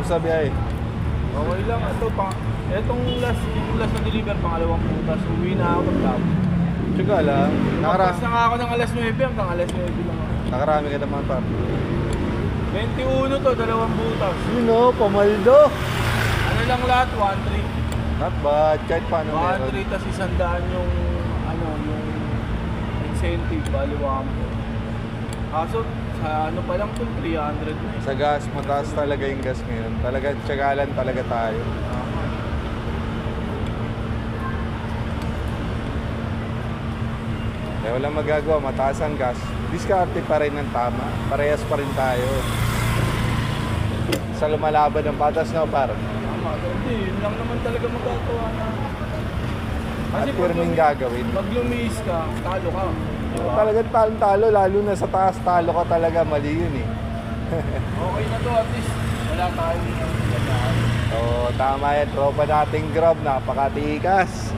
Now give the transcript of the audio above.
sa biyahe? Okay lang. Itong yung last na deliver, pangalawang butas. Uwi na ako ng lab. Tsaga lang. Tapos na nga ako ng alas 9 hanggang alas 9 lang ako. Nakarami ka naman par. 21 to, dalawang butas. Yun o, pamaldo. Ano lang lahat, 1.3. Not bad, kahit paano meron. 1.3 tas 100 yung yung incentive, baliwaan mo. Kaso, sa ano pa lang to, 300 na eh. Sa gas, mataas talaga yung gas ngayon. Talaga, tsagalan talaga tayo. Kaya walang magagawa, mataas ang gas. Diskarte pa rin ng tama. Parehas pa rin tayo. Sa lumalaban ng patas na par. Tama, hindi, yun lang naman talaga magagawa na. At pirming gagawin. Pag lumis ka, talo ka. Diba? Talagang talong-talo, lalo na sa taas, talo ka talaga, mali yun eh. Okay na to, at least wala tayong nagagawa. Oo, tama yan. Tropa nating Grab, napakatikas.